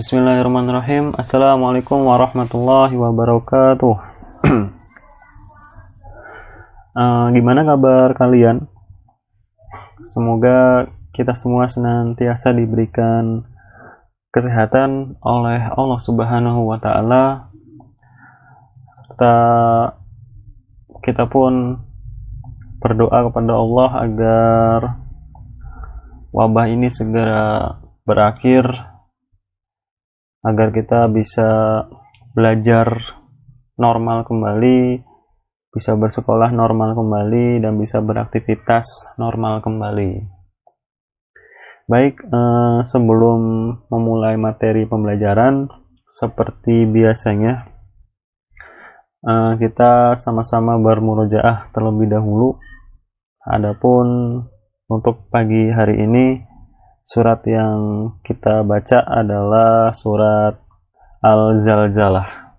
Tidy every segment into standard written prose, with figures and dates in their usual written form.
Bismillahirrahmanirrahim. Assalamualaikum warahmatullahi wabarakatuh. Gimana kabar kalian? Semoga kita semua senantiasa diberikan kesehatan oleh Allah Subhanahu wa Ta'ala. Kita pun berdoa kepada Allah agar wabah ini segera berakhir, agar kita bisa belajar normal kembali, bisa bersekolah normal kembali, dan bisa beraktivitas normal kembali. Baik, sebelum memulai materi pembelajaran, seperti biasanya, kita sama-sama bermurojaah terlebih dahulu. Adapun untuk pagi hari ini, surat yang kita baca adalah surat Al-Zalzalah.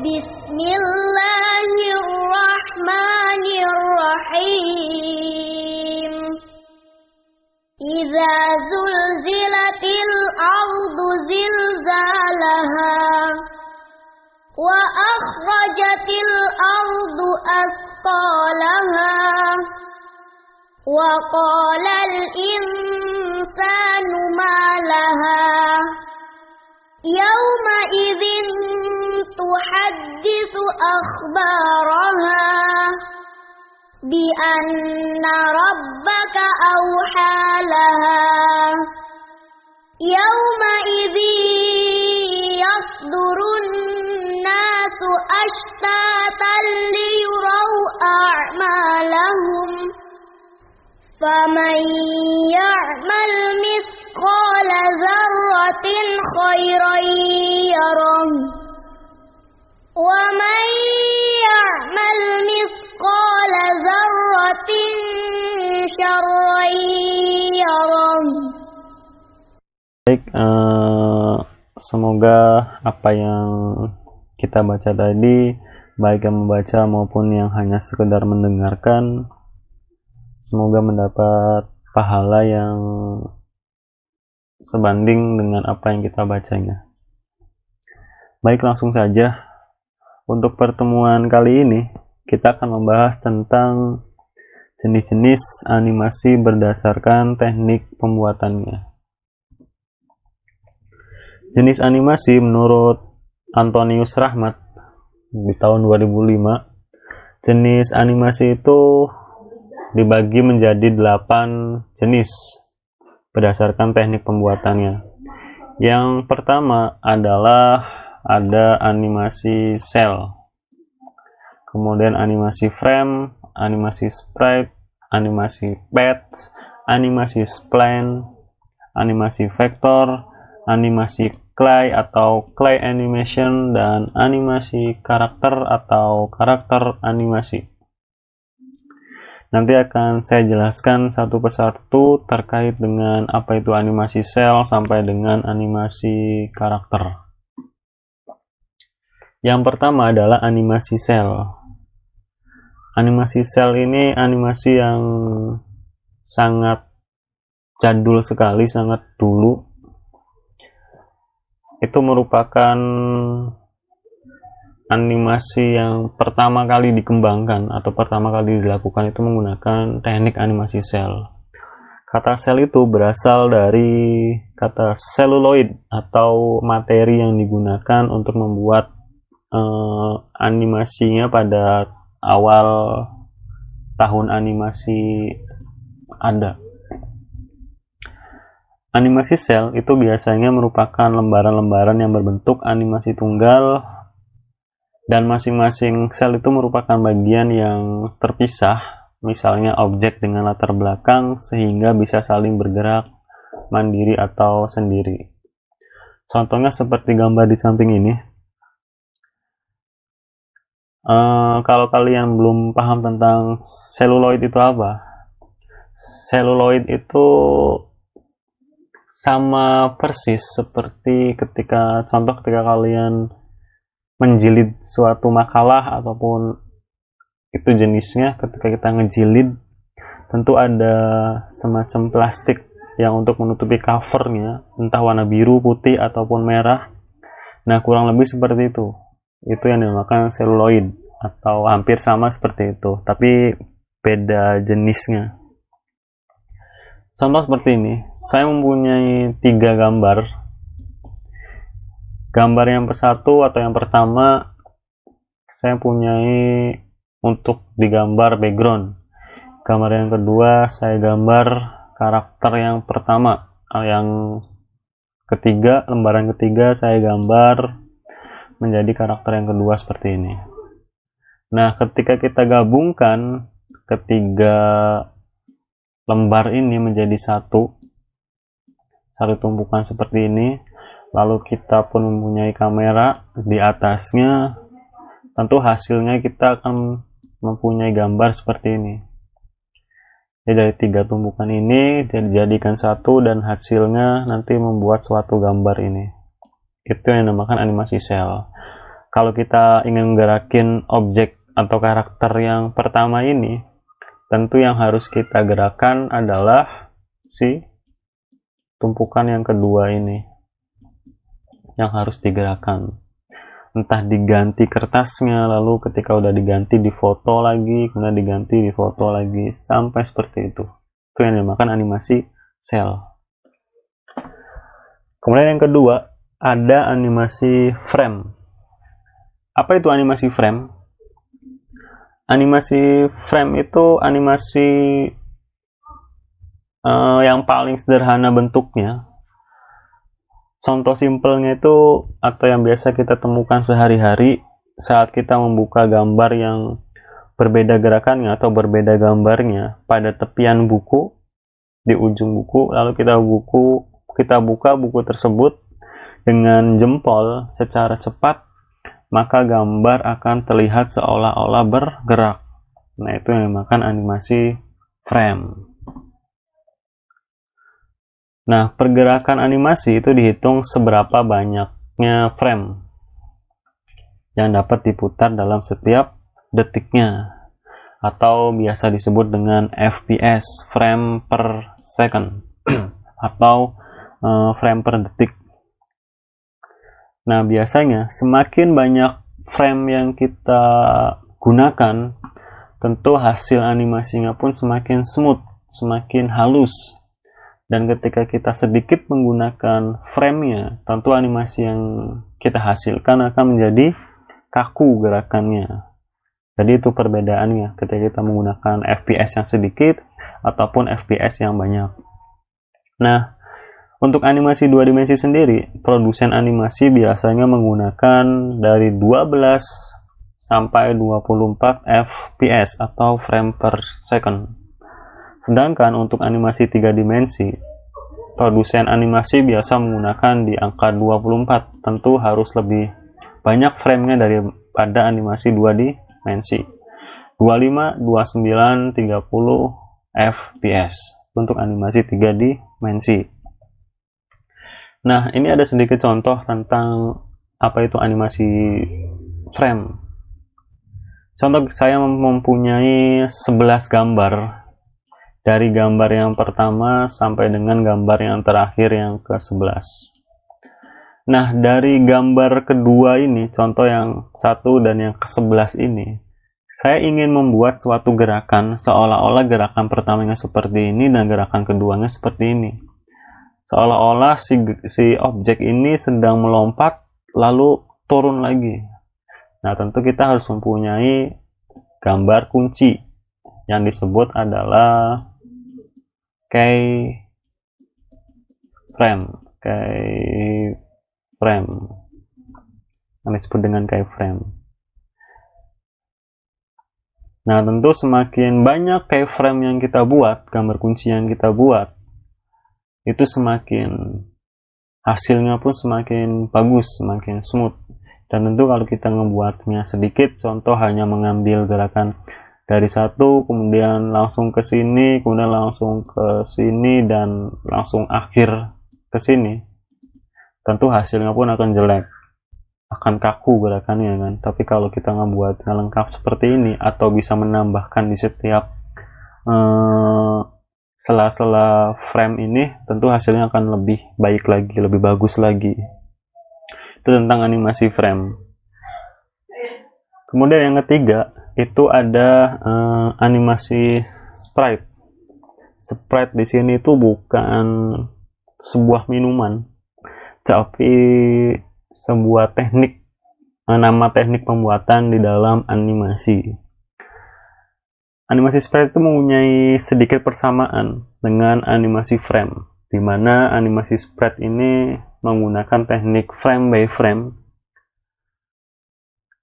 Bismillahirrahmanirrahim. Idza zulzilatil ardu zilzalaha wa akhrajatil ardu athqalaha wa qalal insanu ma laha yawma idzin tuhadditsu akhbaraha bi anna rabbaka awha laha yawma idzin yasdurun nasu ashtatan liyuraw a'malahum فَمَنْ يَعْمَلْ مِثْقَالَ ذَرَّةٍ خَيْرًا يَرَهُ وَمَنْ يَعْمَلْ مِثْقَالَ ذَرَّةٍ شَرًّا يَرَهُ. Baik, semoga apa yang kita baca tadi, baik yang membaca maupun yang hanya sekedar mendengarkan, semoga mendapat pahala yang sebanding dengan apa yang kita bacanya. Baik, langsung saja. Untuk pertemuan kali ini, kita akan membahas tentang jenis-jenis animasi berdasarkan teknik pembuatannya. Jenis animasi menurut Antonius Rahmat di tahun 2005, jenis animasi itu dibagi menjadi 8 jenis berdasarkan teknik pembuatannya. Yang pertama adalah ada animasi cel, kemudian animasi frame, animasi sprite, animasi pad, animasi spline, animasi vektor, animasi clay atau clay animation, dan animasi karakter atau karakter animasi. Nanti akan saya jelaskan satu persatu terkait dengan apa itu animasi cel sampai dengan animasi karakter. Yang pertama adalah animasi cel. Animasi cel ini animasi yang sangat jadul sekali, sangat dulu. Itu merupakan animasi yang pertama kali dikembangkan atau pertama kali dilakukan itu menggunakan teknik animasi sel. Kata sel itu berasal dari kata celluloid atau materi yang digunakan untuk membuat animasinya pada awal tahun animasi ada. Animasi sel itu biasanya merupakan lembaran-lembaran yang berbentuk animasi tunggal, dan masing-masing sel itu merupakan bagian yang terpisah, misalnya objek dengan latar belakang sehingga bisa saling bergerak mandiri atau sendiri. Contohnya seperti gambar di samping ini. Kalau kalian belum paham tentang seluloid itu apa? Seluloid itu sama persis seperti ketika kalian menjilid suatu makalah ataupun itu jenisnya. Ketika kita ngejilid, tentu ada semacam plastik yang untuk menutupi covernya, entah warna biru, putih, ataupun merah. Nah, kurang lebih seperti itu. Itu yang dinamakan seluloid, atau hampir sama seperti itu, tapi beda jenisnya. Contoh seperti ini, saya mempunyai 3 gambar. Gambar yang satu atau yang pertama, saya punyai untuk digambar background. Gambar yang kedua, saya gambar karakter yang pertama. Yang ketiga, lembaran ketiga, saya gambar menjadi karakter yang kedua seperti ini. Nah, ketika kita gabungkan ketiga lembar ini menjadi satu tumpukan seperti ini, lalu kita pun mempunyai kamera di atasnya, tentu hasilnya kita akan mempunyai gambar seperti ini. Jadi dari 3 tumpukan ini dijadikan satu dan hasilnya nanti membuat suatu gambar ini. Itu yang dinamakan animasi sel. Kalau kita ingin menggerakin objek atau karakter yang pertama ini, tentu yang harus kita gerakan adalah si tumpukan yang kedua ini yang harus digerakkan. Entah diganti kertasnya, lalu ketika udah diganti difoto lagi, kemudian diganti difoto lagi, sampai seperti itu. Itu yang dinamakan animasi sel. Kemudian yang kedua, ada animasi frame. Apa itu animasi frame? Animasi frame itu animasi yang paling sederhana bentuknya. Contoh simpelnya itu, atau yang biasa kita temukan sehari-hari saat kita membuka gambar yang berbeda gerakannya atau berbeda gambarnya pada tepian buku, di ujung buku, lalu kita buka buku tersebut dengan jempol secara cepat, maka gambar akan terlihat seolah-olah bergerak. Nah, itu yang dinamakan animasi frame. Nah, pergerakan animasi itu dihitung seberapa banyaknya frame yang dapat diputar dalam setiap detiknya, atau biasa disebut dengan FPS, frame per second, atau frame per detik. Nah, biasanya semakin banyak frame yang kita gunakan, tentu hasil animasinya pun semakin smooth, semakin halus. Dan ketika kita sedikit menggunakan frame-nya, tentu animasi yang kita hasilkan akan menjadi kaku gerakannya. Jadi itu perbedaannya ketika kita menggunakan FPS yang sedikit ataupun FPS yang banyak. Nah, untuk animasi 2 dimensi sendiri, produsen animasi biasanya menggunakan dari 12 sampai 24 FPS atau frame per second. Sedangkan untuk animasi 3 dimensi, produsen animasi biasa menggunakan di angka 24. Tentu harus lebih banyak frame-nya daripada animasi 2 dimensi. 25, 29, 30 FPS untuk animasi 3 dimensi. Nah, ini ada sedikit contoh tentang apa itu animasi frame. Contoh, saya mempunyai 11 gambar. Dari gambar yang pertama sampai dengan gambar yang terakhir yang ke-11. Nah, dari gambar kedua ini, contoh yang 1 dan yang ke-11 ini, saya ingin membuat suatu gerakan seolah-olah gerakan pertamanya seperti ini dan gerakan keduanya seperti ini. Seolah-olah si objek ini sedang melompat lalu turun lagi. Nah, tentu kita harus mempunyai gambar kunci yang disebut adalah keyframe yang disebut dengan keyframe. Nah, tentu semakin banyak keyframe yang kita buat, gambar kunci yang kita buat, itu semakin hasilnya pun semakin bagus, semakin smooth. Dan tentu kalau kita membuatnya sedikit, contoh hanya mengambil gerakan dari satu, kemudian langsung ke sini, kemudian langsung ke sini, dan langsung akhir ke sini, tentu hasilnya pun akan jelek, akan kaku gerakannya kan. Tapi kalau kita membuatnya lengkap seperti ini, atau bisa menambahkan di setiap sela-sela frame ini, tentu hasilnya akan lebih baik lagi, lebih bagus lagi. Itu tentang animasi frame. Kemudian yang ketiga itu ada animasi sprite. Sprite di sini itu bukan sebuah minuman, tapi sebuah teknik, nama teknik pembuatan di dalam animasi. Animasi sprite itu mempunyai sedikit persamaan dengan animasi frame, di mana animasi sprite ini menggunakan teknik frame by frame.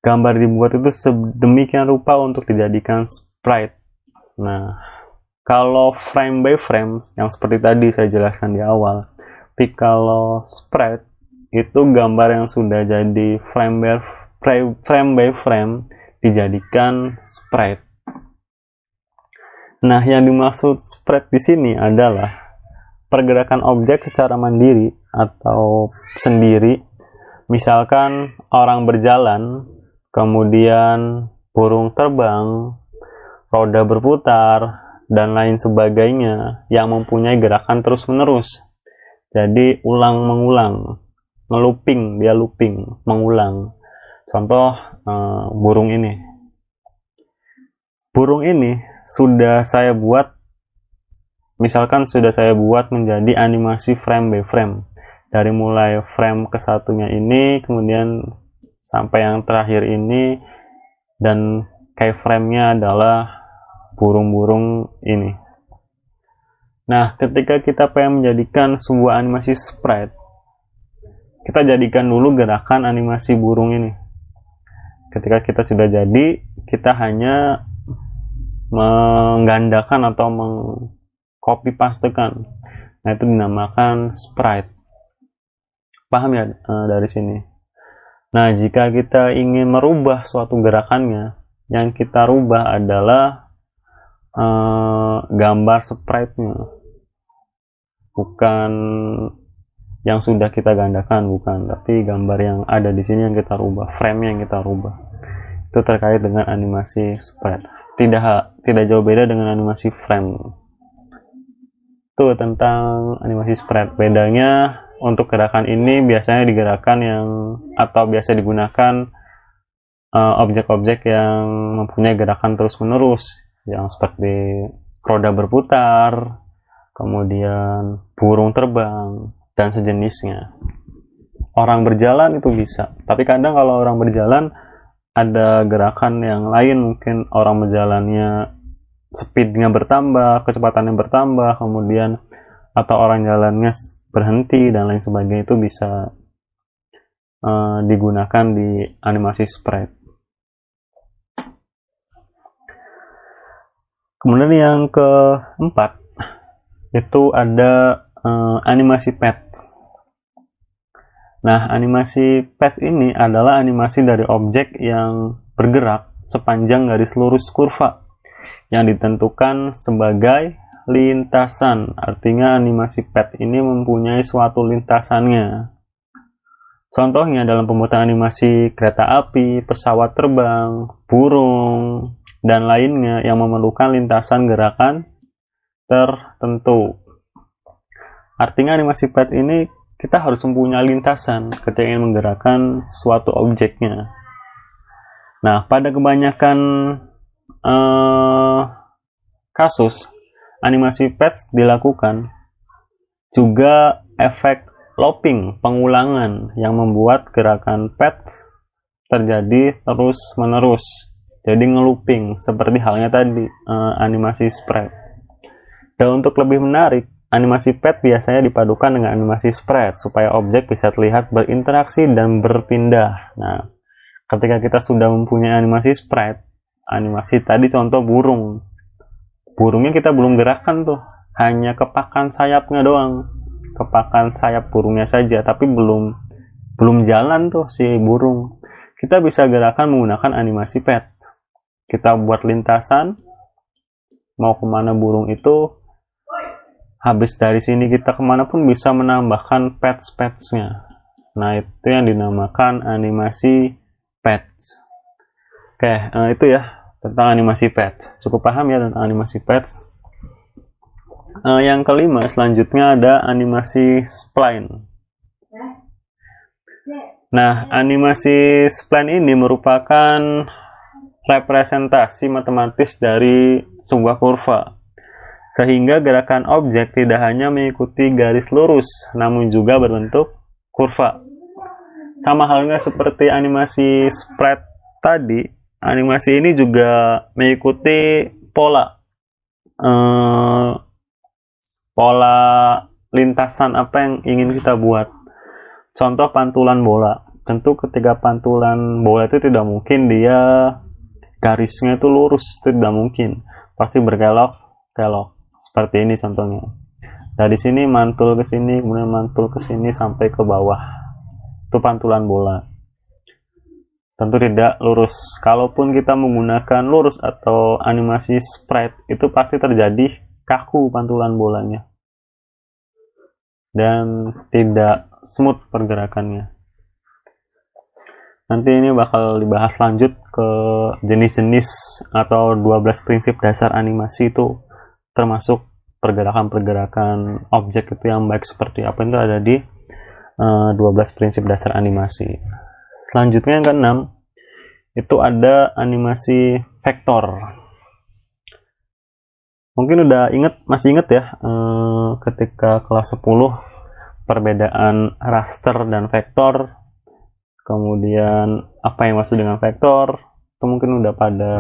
Gambar dibuat itu sedemikian rupa untuk dijadikan sprite. Nah, kalau frame by frame yang seperti tadi saya jelaskan di awal, tapi kalau sprite itu gambar yang sudah jadi frame by frame dijadikan sprite. Nah, yang dimaksud sprite di sini adalah pergerakan objek secara mandiri atau sendiri. Misalkan orang berjalan, kemudian burung terbang, roda berputar, dan lain sebagainya yang mempunyai gerakan terus-menerus. Jadi ulang-mengulang, nge-looping, dia looping, mengulang. Contoh burung ini. Burung ini sudah saya buat, misalkan sudah saya buat menjadi animasi frame by frame. Dari mulai frame ke satunya ini, kemudian sampai yang terakhir ini, dan kayak frame-nya adalah burung-burung ini. Nah, ketika kita pengen menjadikan sebuah animasi sprite, kita jadikan dulu gerakan animasi burung ini. Ketika kita sudah jadi, kita hanya menggandakan atau mengcopy pastekan. Nah, itu dinamakan sprite. Paham ya dari sini? Nah, jika kita ingin merubah suatu gerakannya, yang kita rubah adalah gambar sprite-nya, bukan yang sudah kita gandakan, bukan, tapi gambar yang ada di sini yang kita rubah, frame yang kita rubah. Itu terkait dengan animasi sprite. Tidak jauh beda dengan animasi frame. Itu tentang animasi sprite. Bedanya untuk gerakan ini biasanya digerakkan atau biasa digunakan objek-objek yang mempunyai gerakan terus-menerus, yang seperti roda berputar, kemudian burung terbang, dan sejenisnya. Orang berjalan itu bisa, tapi kadang kalau orang berjalan ada gerakan yang lain, mungkin orang berjalannya speednya bertambah, kecepatannya bertambah, kemudian atau orang jalannya berhenti dan lain sebagainya, itu bisa digunakan di animasi sprite. Kemudian yang keempat itu ada animasi pet. Nah, animasi pet ini adalah animasi dari objek yang bergerak sepanjang garis lurus kurva yang ditentukan sebagai lintasan. Artinya animasi pet ini mempunyai suatu lintasannya. Contohnya dalam pembuatan animasi kereta api, pesawat terbang, burung, dan lainnya yang memerlukan lintasan gerakan tertentu. Artinya animasi pet ini kita harus mempunyai lintasan ketika ingin menggerakkan suatu objeknya. Nah, pada kebanyakan kasus animasi pet dilakukan juga efek looping, pengulangan, yang membuat gerakan pet terjadi terus-menerus. Jadi ngelooping, seperti halnya tadi animasi sprite. Dan untuk lebih menarik, animasi pet biasanya dipadukan dengan animasi sprite supaya objek bisa terlihat berinteraksi dan berpindah. Nah, ketika kita sudah mempunyai animasi sprite, animasi tadi contoh burung, burungnya kita belum gerakkan tuh, hanya kepakan sayapnya doang, kepakan sayap burungnya saja, tapi belum jalan tuh si burung. Kita bisa gerakan menggunakan animasi pet. Kita buat lintasan, mau kemana burung itu, habis dari sini kita kemanapun bisa menambahkan pets-petsnya. Nah, itu yang dinamakan animasi pets. Oke, itu ya tentang animasi pet. Cukup paham ya tentang animasi pets? Yang kelima selanjutnya ada animasi spline. Nah, animasi spline ini merupakan representasi matematis dari sebuah kurva, sehingga gerakan objek tidak hanya mengikuti garis lurus, namun juga berbentuk kurva. Sama halnya seperti animasi sprite tadi, animasi ini juga mengikuti pola lintasan apa yang ingin kita buat. Contoh pantulan bola. Tentu ketika pantulan bola itu tidak mungkin dia garisnya itu lurus, tidak mungkin. Pasti berkelok-kelok. Seperti ini contohnya. Dari sini mantul ke sini, kemudian mantul ke sini sampai ke bawah. Itu pantulan bola. Tentu tidak lurus. Kalaupun kita menggunakan lurus atau animasi sprite, itu pasti terjadi kaku pantulan bolanya. Dan tidak smooth pergerakannya. Nanti ini bakal dibahas lanjut ke jenis-jenis atau 12 prinsip dasar animasi itu, termasuk pergerakan-pergerakan objek itu yang baik seperti apa, itu ada di 12 prinsip dasar animasi. Selanjutnya yang keenam itu ada animasi vektor. Mungkin masih inget ya, ketika kelas 10 perbedaan raster dan vektor, kemudian apa yang maksud dengan vektor, itu mungkin udah pada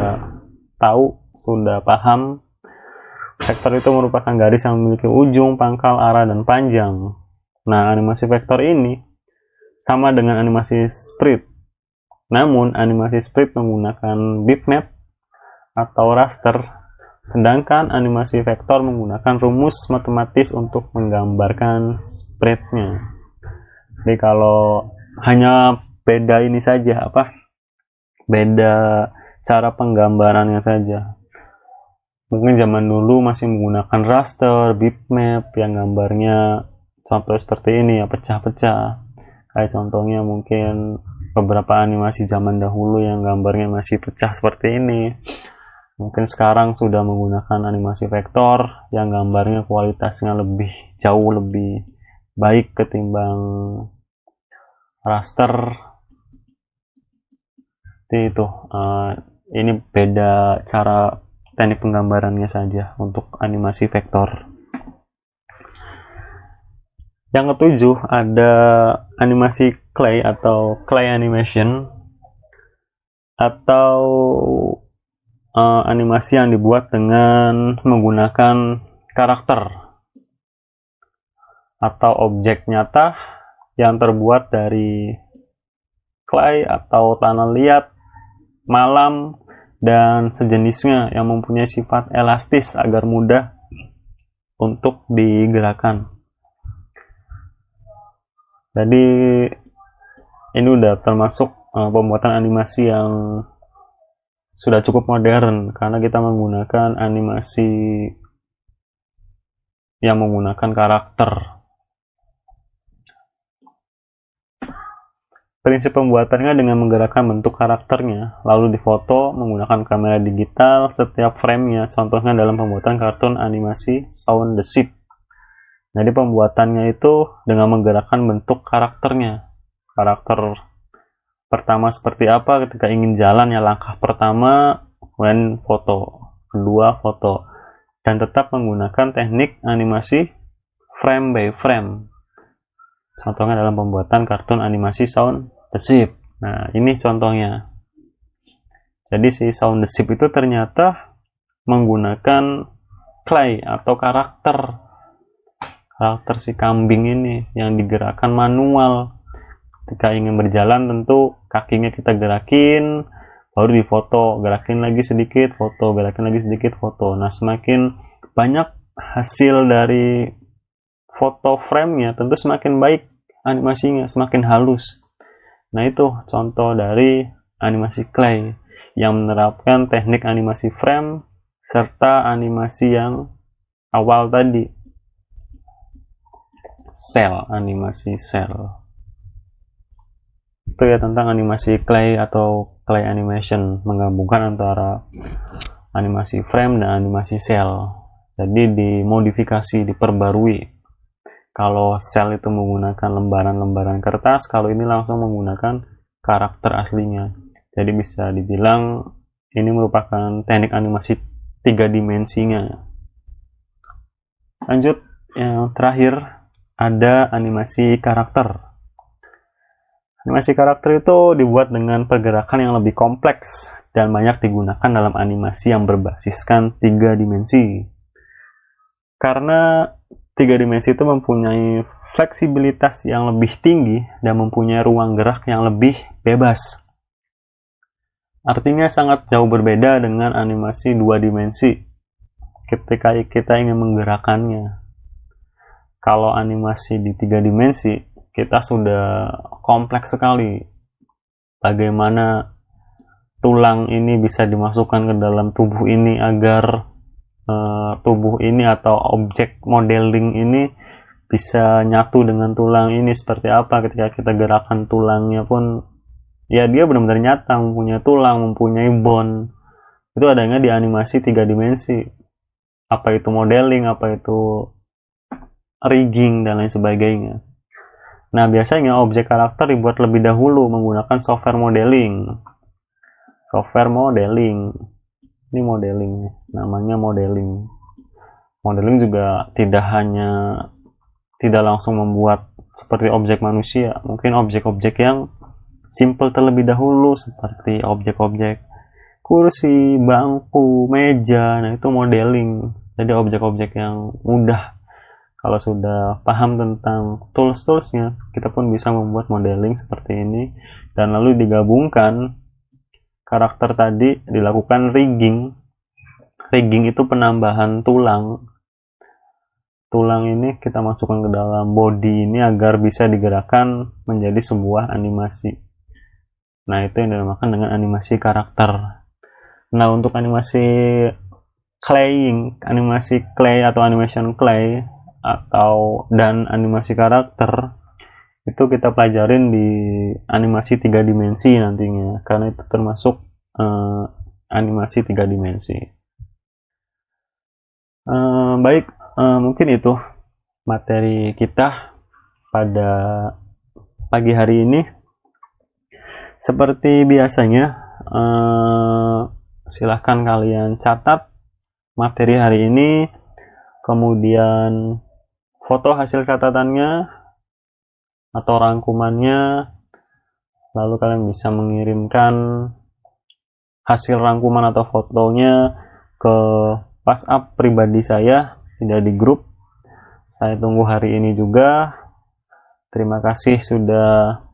tahu, sudah paham. Vektor itu merupakan garis yang memiliki ujung, pangkal, arah, dan panjang. Nah, animasi vektor ini sama dengan animasi sprite. Namun, animasi sprite menggunakan bitmap atau raster, sedangkan animasi vektor menggunakan rumus matematis untuk menggambarkan sprite-nya. Jadi kalau hanya beda ini saja, beda cara penggambarannya saja. Mungkin zaman dulu masih menggunakan raster, bitmap yang gambarnya contoh seperti ini ya, pecah-pecah. Kayak contohnya mungkin beberapa animasi zaman dahulu yang gambarnya masih pecah seperti ini. Mungkin sekarang sudah menggunakan animasi vektor yang gambarnya kualitasnya jauh lebih baik ketimbang raster. Jadi itu ini beda cara teknik penggambarannya saja untuk animasi vektor. Yang ketujuh ada animasi clay atau clay animation, atau animasi yang dibuat dengan menggunakan karakter atau objek nyata yang terbuat dari clay atau tanah liat, malam, dan sejenisnya yang mempunyai sifat elastis agar mudah untuk digerakkan. Jadi ini udah termasuk pembuatan animasi yang sudah cukup modern, karena kita menggunakan animasi yang menggunakan karakter. Prinsip pembuatannya dengan menggerakkan bentuk karakternya, lalu difoto menggunakan kamera digital setiap framenya, contohnya dalam pembuatan kartun animasi Shaun the Sheep. Jadi pembuatannya itu dengan menggerakkan bentuk karakternya. Karakter pertama seperti apa ketika ingin jalan, ya langkah pertama, kemudian foto, kedua foto, dan tetap menggunakan teknik animasi frame by frame. Contohnya dalam pembuatan kartun animasi Shaun the Sheep. Nah, ini contohnya. Jadi si Shaun the Sheep itu ternyata menggunakan clay atau karakter si kambing ini yang digerakkan manual. Ketika ingin berjalan tentu kakinya kita gerakin, baru difoto, gerakin lagi sedikit, foto, gerakin lagi sedikit, foto. Nah, semakin banyak hasil dari foto frame-nya, tentu semakin baik animasinya, semakin halus. Nah, itu contoh dari animasi clay yang menerapkan teknik animasi frame serta animasi yang awal tadi, animasi cell. Itu ya tentang animasi clay atau clay animation, menggabungkan antara animasi frame dan animasi cell. Jadi dimodifikasi, diperbarui. Kalau sel itu menggunakan lembaran-lembaran kertas, kalau ini langsung menggunakan karakter aslinya. Jadi bisa dibilang ini merupakan teknik animasi 3 dimensinya. Lanjut, yang terakhir ada animasi karakter. Animasi karakter itu dibuat dengan pergerakan yang lebih kompleks dan banyak digunakan dalam animasi yang berbasiskan 3 dimensi. Karena 3 dimensi itu mempunyai fleksibilitas yang lebih tinggi dan mempunyai ruang gerak yang lebih bebas. Artinya sangat jauh berbeda dengan animasi 2 dimensi ketika kita ingin menggerakkannya. Kalau animasi di 3 dimensi, kita sudah kompleks sekali. Bagaimana tulang ini bisa dimasukkan ke dalam tubuh ini agar tubuh ini atau objek modeling ini bisa nyatu dengan tulang ini seperti apa. Ketika kita gerakan tulangnya pun ya dia benar-benar nyata, mempunyai tulang, mempunyai bone. Itu adanya di animasi 3 dimensi. Apa itu modeling, apa itu rigging, dan lain sebagainya. Nah, biasanya objek karakter dibuat lebih dahulu menggunakan software modeling. Software modeling. Ini modeling, namanya modeling. Modeling juga tidak langsung membuat seperti objek manusia. Mungkin objek-objek yang simple terlebih dahulu seperti objek-objek kursi, bangku, meja. Nah, itu modeling. Jadi objek-objek yang mudah. Kalau sudah paham tentang tools-toolsnya, kita pun bisa membuat modeling seperti ini. Dan lalu digabungkan karakter tadi, dilakukan rigging. Rigging itu penambahan tulang. Tulang ini kita masukkan ke dalam body ini agar bisa digerakkan menjadi sebuah animasi. Nah, itu yang dinamakan dengan animasi karakter. Nah, untuk animasi claying, animasi clay atau animation clay dan animasi karakter itu kita pelajarin di animasi 3 dimensi nantinya, karena itu termasuk animasi 3 dimensi. Baik, mungkin itu materi kita pada pagi hari ini. Seperti biasanya, silahkan kalian catat materi hari ini, kemudian foto hasil catatannya atau rangkumannya, lalu kalian bisa mengirimkan hasil rangkuman atau fotonya ke WhatsApp pribadi saya, tidak di grup. Saya tunggu hari ini juga. Terima kasih sudah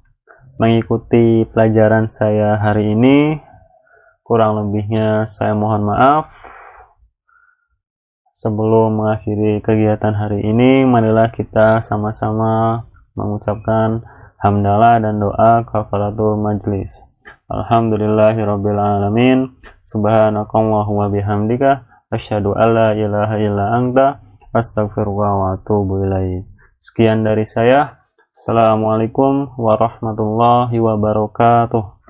mengikuti pelajaran saya hari ini. Kurang lebihnya saya mohon maaf. Sebelum mengakhiri kegiatan hari ini, marilah kita sama-sama mengucapkan hamdalah dan doa kafaratul majlis. Alhamdulillahirabbil alamin. Subhanakallahumma bihamdika asyhadu alla ilaha illa anta astaghfiruka wa atubu ilaik. Sekian dari saya. Assalamualaikum warahmatullahi wabarakatuh.